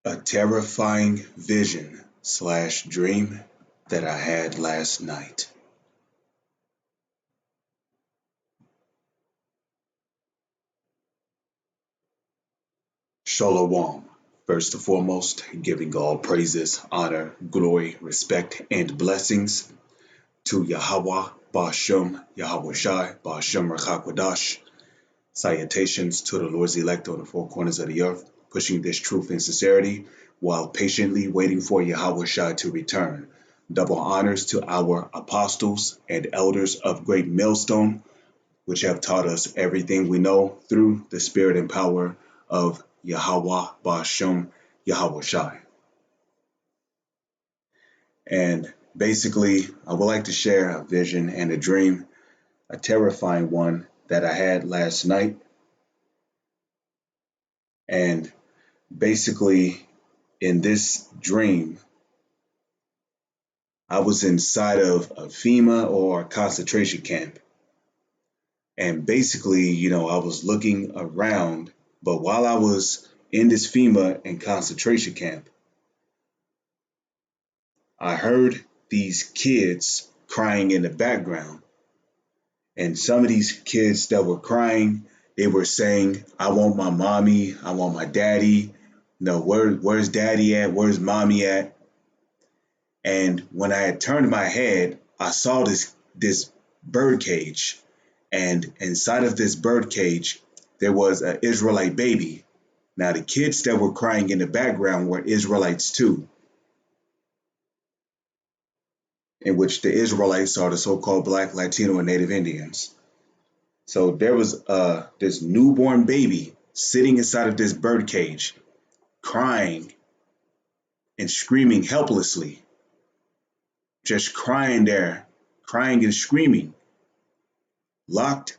A terrifying vision slash dream that I had last night. Shalom. First and foremost, giving all praises, honor, glory, respect, and blessings to Yahweh, Bashem, Yahweh Shai, Bashem Rachakwadash. Salutations to the Lord's elect on the four corners of the earth, pushing this truth and sincerity while patiently waiting for Yahweh Shai to return. Double honors to our apostles and elders of Great Millstone, which have taught us everything we know through the spirit and power of Yahweh Bashem Yahweh Shai. And basically, I would like to share a vision and a dream, a terrifying one that I had last night. And basically, in this dream, I was inside of a FEMA or a concentration camp. And basically, I was looking around, but while I was in this FEMA and concentration camp, I heard these kids crying in the background. And some of these kids that were crying, they were saying, I want my mommy, I want my daddy. Where's daddy at? Where's mommy at? And when I had turned my head, I saw this bird cage. And inside of this bird cage, there was an Israelite baby. Now, the kids that were crying in the background were Israelites too, in which the Israelites are the so-called Black, Latino, and Native Indians. So there was this newborn baby sitting inside of this bird cage, crying and screaming helplessly, just crying there, crying and screaming, locked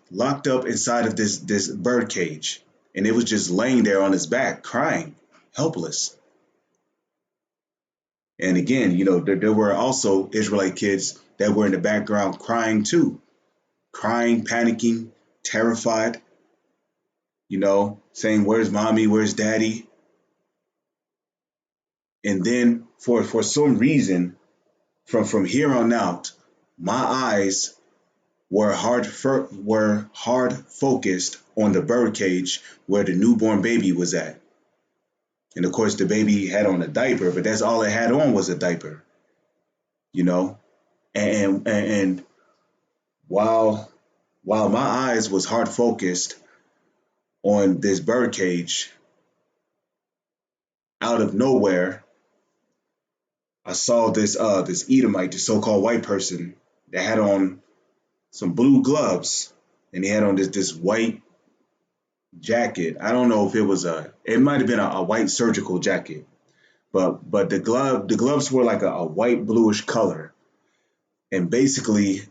up inside of this bird cage. And it was just laying there on its back, crying, helpless. And again, there were also Israelite kids that were in the background crying too, crying, panicking, terrified, saying, where's mommy, where's daddy? And then for some reason, from here on out, my eyes were hard focused on the birdcage where the newborn baby was at. And of course, the baby had on a diaper, but that's all it had on was a diaper, And while my eyes was hard focused on this birdcage, out of nowhere, I saw this Edomite, the so-called white person, that had on some blue gloves, and he had on this white jacket. I don't know if it might have been a white surgical jacket, but the gloves were like a white bluish color, and basically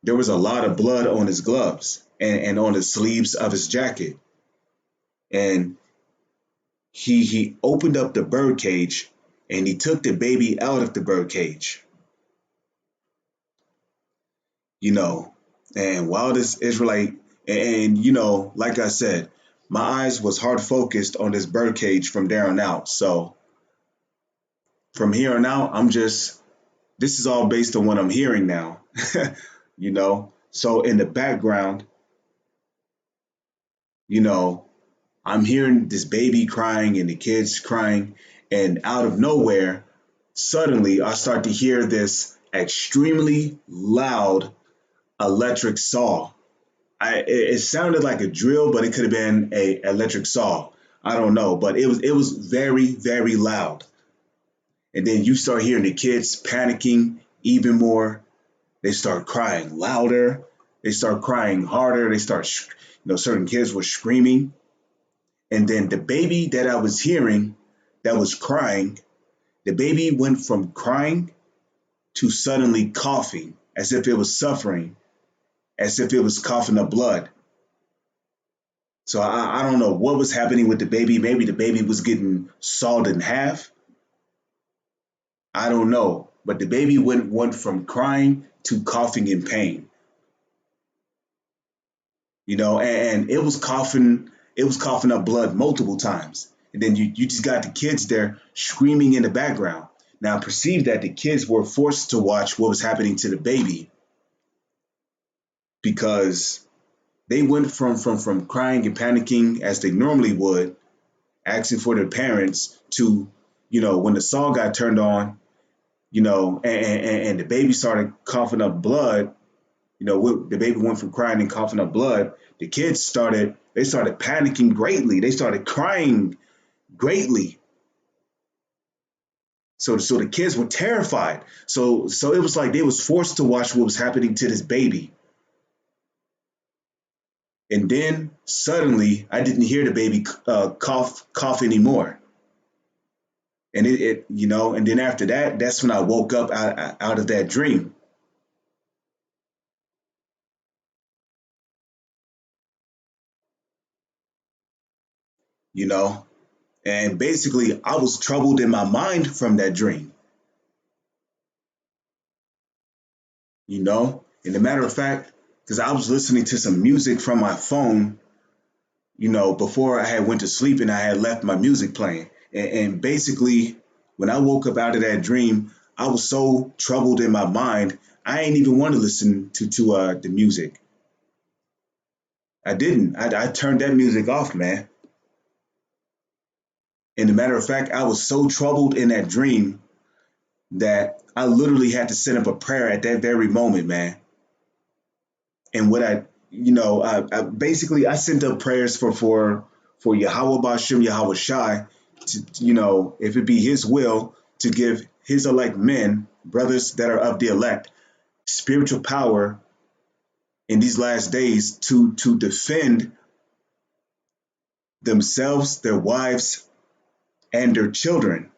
there was a lot of blood on his gloves and on the sleeves of his jacket, and he opened up the bird cage and he took the baby out of the bird cage. And while this Israelite, and like I said, my eyes was hard focused on this bird cage from there on out. So from here on out, this is all based on what I'm hearing now, So in the background, I'm hearing this baby crying and the kids crying, and out of nowhere, suddenly I start to hear this extremely loud electric saw. It sounded like a drill, but it could have been a electric saw. I don't know, but it was very, very loud. And then you start hearing the kids panicking even more. They start crying louder. They start crying harder. They start, certain kids were screaming. And then the baby that I was hearing that was crying, the baby went from crying to suddenly coughing as if it was suffering, as if it was coughing up blood. So I don't know what was happening with the baby. Maybe the baby was getting sawed in half. I don't know. But the baby went from crying to coughing in pain. And it was coughing up blood multiple times. And then you just got the kids there screaming in the background. Now, I perceived that the kids were forced to watch what was happening to the baby because they went from crying and panicking as they normally would, asking for their parents to, when the song got turned on, and the baby started coughing up blood, the baby went from crying and coughing up blood. The kids started panicking greatly. They started crying greatly. So the kids were terrified. So it was like they was forced to watch what was happening to this baby. And then suddenly I didn't hear the baby cough anymore. And and then after that, that's when I woke up out of that dream. You know, and basically I was troubled in my mind from that dream. And a matter of fact, because I was listening to some music from my phone, before I had went to sleep and I had left my music playing. And basically, when I woke up out of that dream, I was so troubled in my mind, I ain't even want to listen to the music. I didn't. I turned that music off, man. And a matter of fact, I was so troubled in that dream that I literally had to set up a prayer at that very moment, man. And what I basically I sent up prayers for Yahweh Bashem Yahweh Shai to, if it be His will to give His elect men, brothers that are of the elect, spiritual power in these last days to defend themselves, their wives, and their children.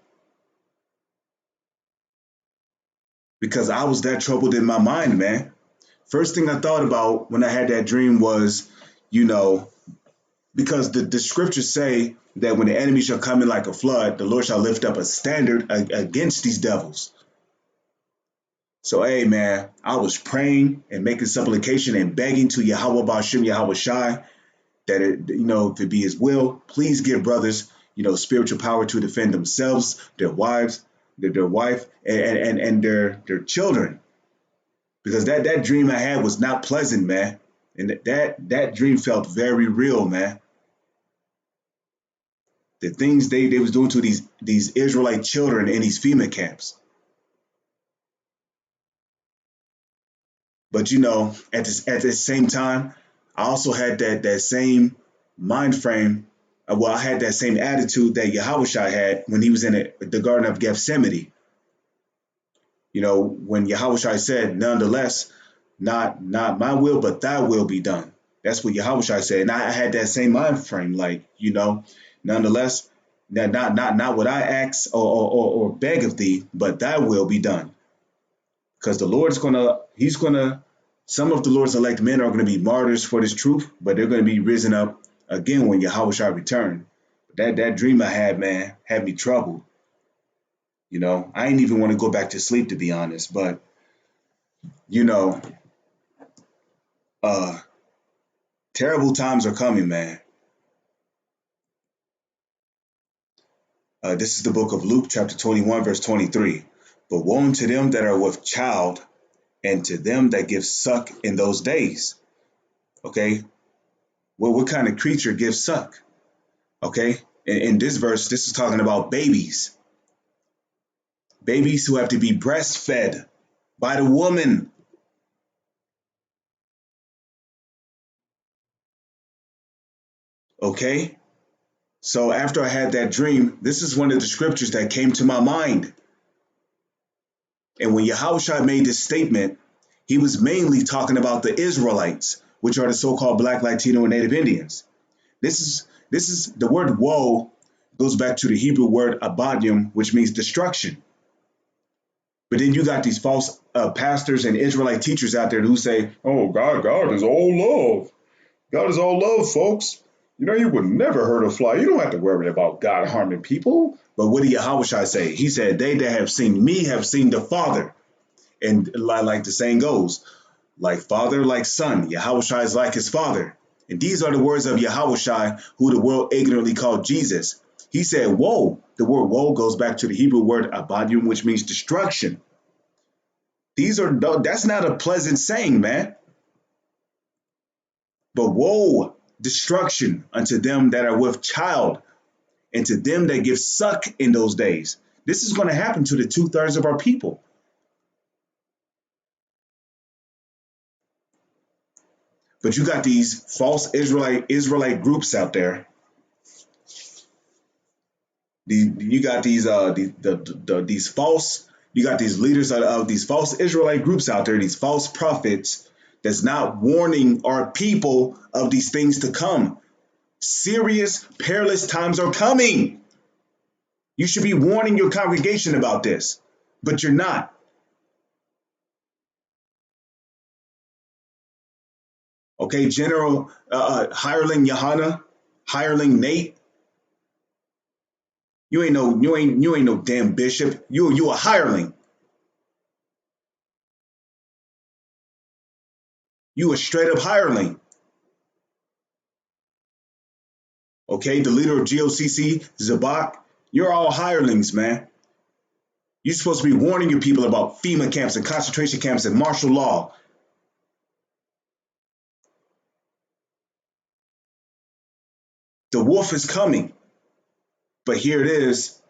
Because I was that troubled in my mind, man. First thing I thought about when I had that dream was, you know, because the scriptures say that when the enemy shall come in like a flood, the Lord shall lift up a standard against these devils. So, hey, man, I was praying and making supplication and begging to Yahweh Bashim Yahweh Shai that if it be His will, please give brothers, spiritual power to defend themselves, their wives, their wife, and their children. Because that dream I had was not pleasant, man, and that dream felt very real, man. The things they was doing to these Israelite children in these FEMA camps. But at the same time, I also had that same mind frame. Well, I had that same attitude that Yahushua had when he was in the Garden of Gethsemane. When Yahushua said, "Nonetheless, not my will, but Thy will be done." That's what Yahushua said, and I had that same mind frame. Like, nonetheless, not what I ask or beg of Thee, but Thy will be done. Because the Lord's some of the Lord's elect men are gonna be martyrs for this truth, but they're gonna be risen up again when Yahweh shall return. That dream I had, man, had me troubled. I ain't even want to go back to sleep, to be honest. But you know, uh, terrible times are coming, man. This is the book of Luke, chapter 21, verse 23. But woe unto them that are with child, and to them that give suck in those days. Okay, well, what kind of creature gives suck? Okay, in this verse, this is talking about babies who have to be breastfed by the woman. Okay, so after I had that dream, this is one of the scriptures that came to my mind. And when Yahushua made this statement, he was mainly talking about the Israelites, which are the so-called Black, Latino, and Native Indians. This is the word woe goes back to the Hebrew word abadium, which means destruction. But then you got these false pastors and Israelite teachers out there who say, "Oh, God is all love. God is all love, folks. You would never hurt a fly. You don't have to worry about God harming people." But what did Yahushua say? He said, "They that have seen me have seen the Father." And like the saying goes, like father, like son. Yahushua is like his father. And these are the words of Yahushua, who the world ignorantly called Jesus. He said, woe. The word woe goes back to the Hebrew word abadium, which means destruction. That's not a pleasant saying, man. But woe, destruction unto them that are with child, and to them that give suck in those days. This is going to happen to the 2/3 of our people. But you got these false Israelite groups out there. You got these false. You got these leaders of these false Israelite groups out there. These false prophets that's not warning our people of these things to come. Serious, perilous times are coming. You should be warning your congregation about this, but you're not. Okay, General Hireling Johanna, Hireling Nate, you ain't no damn bishop. You a hireling. You a straight up hireling. Okay, the leader of GOCC, Zabak, you're all hirelings, man. You're supposed to be warning your people about FEMA camps and concentration camps and martial law. The wolf is coming, but here it is.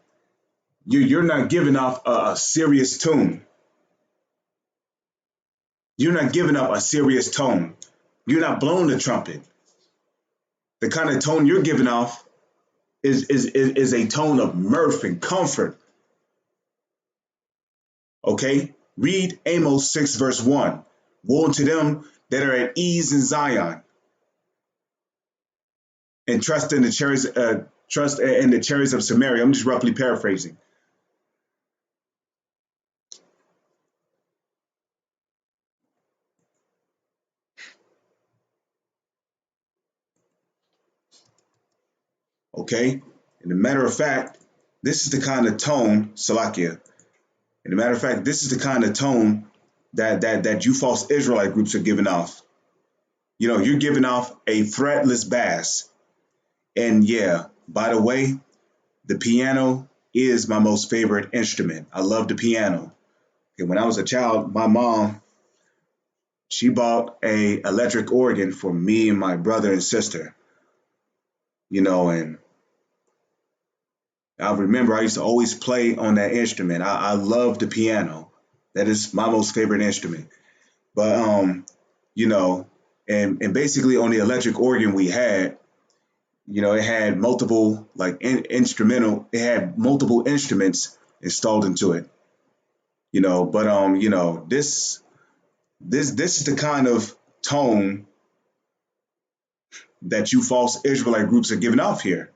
You're not giving off a serious tune. You're not giving up a serious tone. You're not blowing the trumpet. The kind of tone you're giving off is a tone of mirth and comfort. Okay? Read Amos 6, verse 1. Woe unto them that are at ease in Zion and trust in the chariots of Samaria. I'm just roughly paraphrasing. Okay? And a matter of fact, this is the kind of tone, Salakia. And a matter of fact, this is the kind of tone that you false Israelite groups are giving off. You know, you're giving off a threatless bass. And yeah, by the way, the piano is my most favorite instrument. I love the piano. Okay, when I was a child, my mom, she bought a electric organ for me and my brother and sister. And I remember I used to always play on that instrument. I love the piano. That is my most favorite instrument. But you know, and basically on the electric organ we had, it had multiple instrumental. It had multiple instruments installed into it. But this is the kind of tone that you false Israelite groups are giving off here.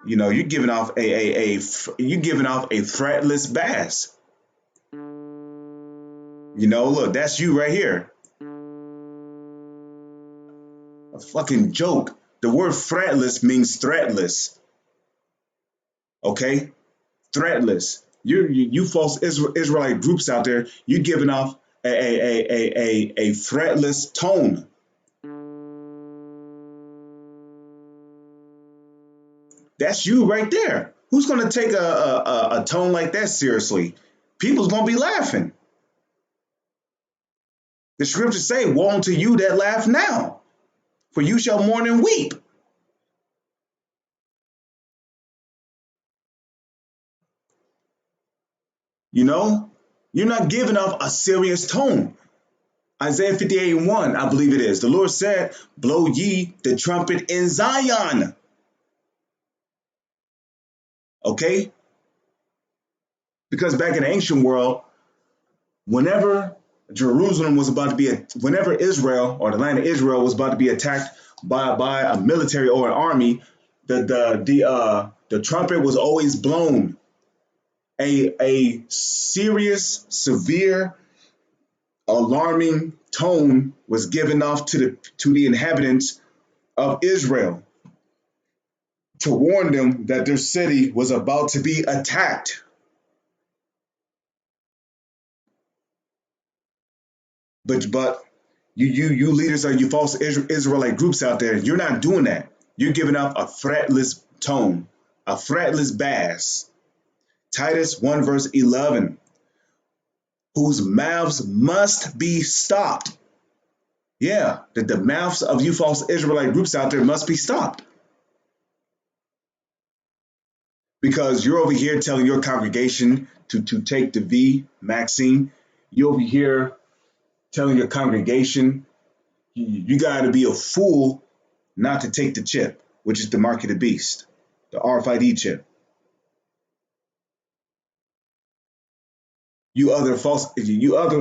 You're giving off you're giving off a threatless bass. Look, that's you right here. A fucking joke. The word threatless means threatless. Okay? Threatless. You false Israelite groups out there, you're giving off a threatless tone. That's you right there. Who's going to take a tone like that seriously? People's going to be laughing. The scriptures say, woe unto you that laugh now, for you shall mourn and weep. You're not giving off a serious tone. Isaiah 58:1, I believe it is. The Lord said, blow ye the trumpet in Zion. Okay? Because back in the ancient world, whenever whenever Israel or the land of Israel was about to be attacked by a military or an army, the trumpet was always blown. A serious, severe, alarming tone was given off to the inhabitants of Israel to warn them that their city was about to be attacked. But You leaders of you false Israelite groups out there, you're not doing that. You're giving up a fretless tone, a fretless bass. Titus 1 verse 11, whose mouths must be stopped. Yeah, that the mouths of you false Israelite groups out there must be stopped. Because you're over here telling your congregation to take the V, Maxine. You're over here telling your congregation you got to be a fool not to take the chip, which is the mark of the beast, the RFID chip. You other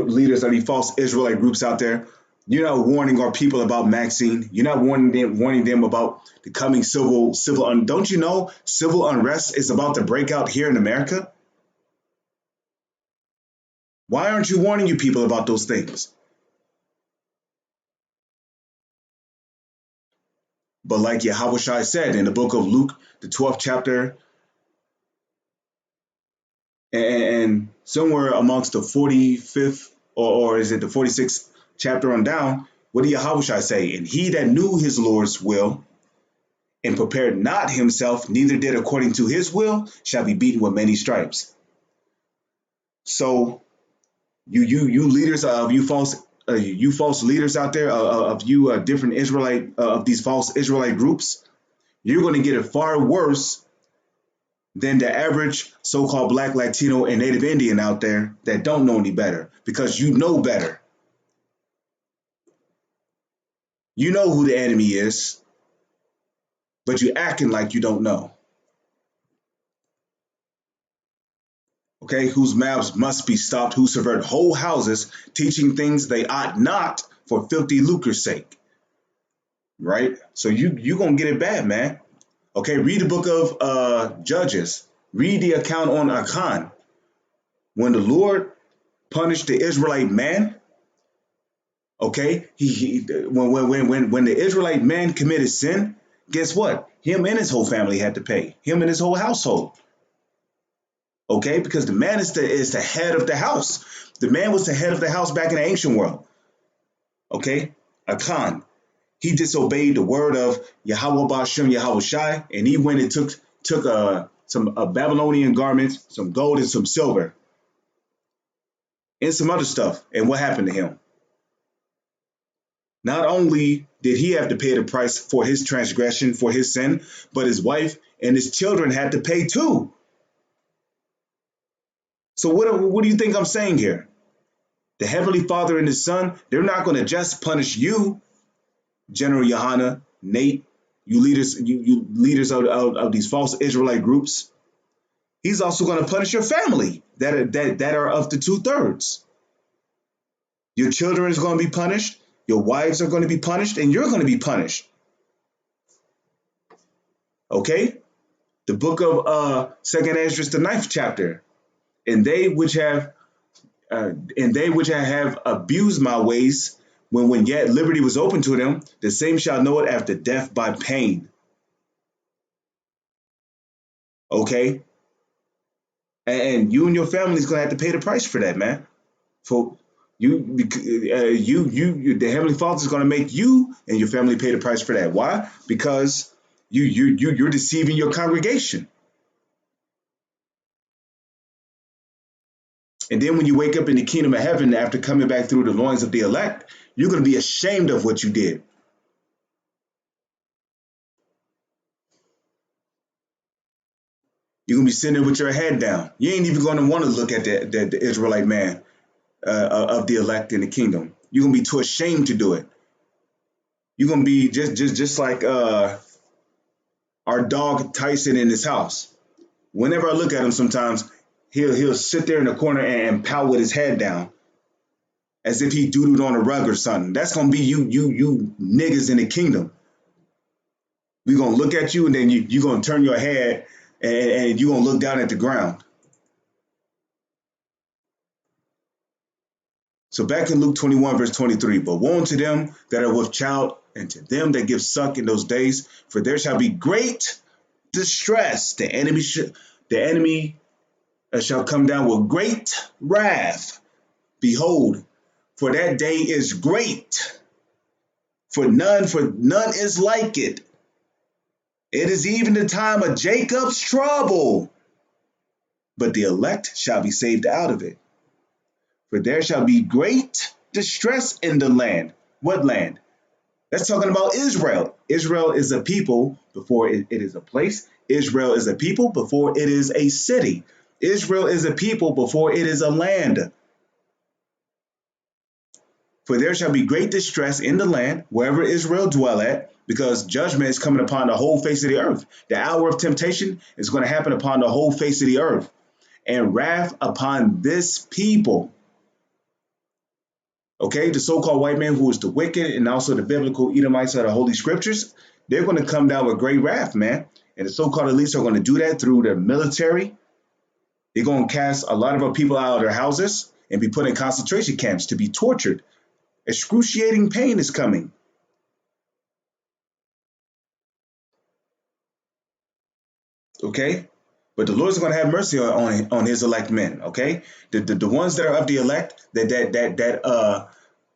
leaders of these false Israelite groups out there, you're not warning our people about Maxine. You're not warning them about the coming civil. Don't you know civil unrest is about to break out here in America? Why aren't you warning you people about those things? But like Yahushua said in the book of Luke, the 12th chapter, and somewhere amongst the 45th or is it the 46th chapter on down, what did Yahushua say? And he that knew his Lord's will and prepared not himself, neither did according to his will, shall be beaten with many stripes. So you leaders of you false leaders out there of you different Israelite of these false Israelite groups, you're going to get it far worse than the average so-called Black, Latino, and Native Indian out there that don't know any better, because you know better. You know who the enemy is, but you acting like you don't know. Okay, whose mouths must be stopped, who subvert whole houses, teaching things they ought not for filthy lucre's sake. Right? So you gonna get it bad, man. Okay, read the book of Judges. Read the account on Achan. When the Lord punished the Israelite man, okay, when the Israelite man committed sin, guess what? Him and his whole family had to pay. Him and his whole household. Okay, because the man is the head of the house. The man was the head of the house back in the ancient world. Okay, Achan. He disobeyed the word of Yahweh Bashem Yahweh Shai, and he went and took some Babylonian garments, some gold and some silver, and some other stuff. And what happened to him? Not only did he have to pay the price for his transgression, for his sin, but his wife and his children had to pay too. So what do you think I'm saying here? The Heavenly Father and His Son, they're not going to just punish you, General Yohana, Nate, you leaders of these false Israelite groups. He's also going to punish your family that are of the 2/3. Your children is going to be punished. Your wives are going to be punished, and you're going to be punished. Okay? The book of Second Ezra, the 9th chapter. And they which have abused my ways, when yet liberty was open to them, the same shall know it after death by pain. Okay? And you and your family is going to have to pay the price for that, man. For the Heavenly Father is going to make you and your family pay the price for that. Why? Because you're deceiving your congregation. And then when you wake up in the kingdom of heaven after coming back through the loins of the elect, you're going to be ashamed of what you did. You're going to be sitting there with your head down. You ain't even going to want to look at the Israelite man of the elect in the kingdom. You're going to be too ashamed to do it. You're going to be just like our dog Tyson in his house. Whenever I look at him sometimes, he'll sit there in the corner and pout with his head down as if he doodled on a rug or something. That's going to be you niggas in the kingdom. We're going to look at you, and then you're going to turn your head and you're going to look down at the ground. So back in Luke 21, verse 23, but woe unto them that are with child, and to them that give suck in those days, for there shall be great distress. The enemy shall come down with great wrath. Behold, for that day is great. For none is like it. It is even the time of Jacob's trouble, but the elect shall be saved out of it. For there shall be great distress in the land. What land? That's talking about Israel. Israel is a people before it is a place. Israel is a people before it is a city. Israel is a people before it is a land. For there shall be great distress in the land, wherever Israel dwell at, because judgment is coming upon the whole face of the earth. The hour of temptation is going to happen upon the whole face of the earth, and wrath upon this people. Okay, the so-called white man who is the wicked and also the biblical Edomites of the Holy Scriptures, they're going to come down with great wrath, man. And the so-called elites are going to do that through the military. They're going to cast a lot of our people out of their houses and be put in concentration camps to be tortured. Excruciating pain is coming. Okay, but the Lord's going to have mercy on his elect men. Okay, the ones that are of the elect the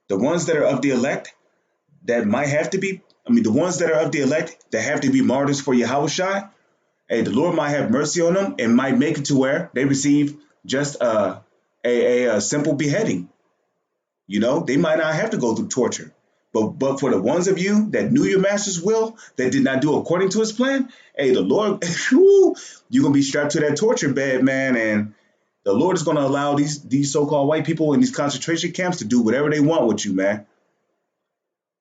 ones that are of the elect that might have to be, I mean, the ones that are of the elect that have to be martyrs for Yahushua, hey, the Lord might have mercy on them and might make it to where they receive just a simple beheading. You know, they might not have to go through torture. But for the ones of you that knew your master's will, that did not do according to his plan, hey, the Lord, whew, you're gonna be strapped to that torture bed, man, and the Lord is gonna allow these so-called white people in these concentration camps to do whatever they want with you, man.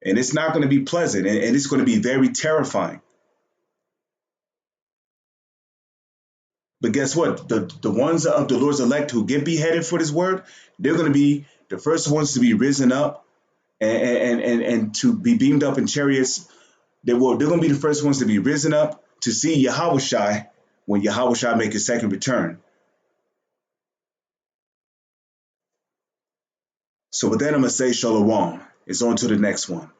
And it's not gonna be pleasant, and it's gonna be very terrifying. But guess what? The ones of the Lord's elect who get beheaded for this word, they're gonna be the first ones to be risen up and to be beamed up in chariots. They're going to be the first ones to be risen up to see Yahushua when Yahushua make his second return. So with that, I'm going to say shalom. It's on to the next one.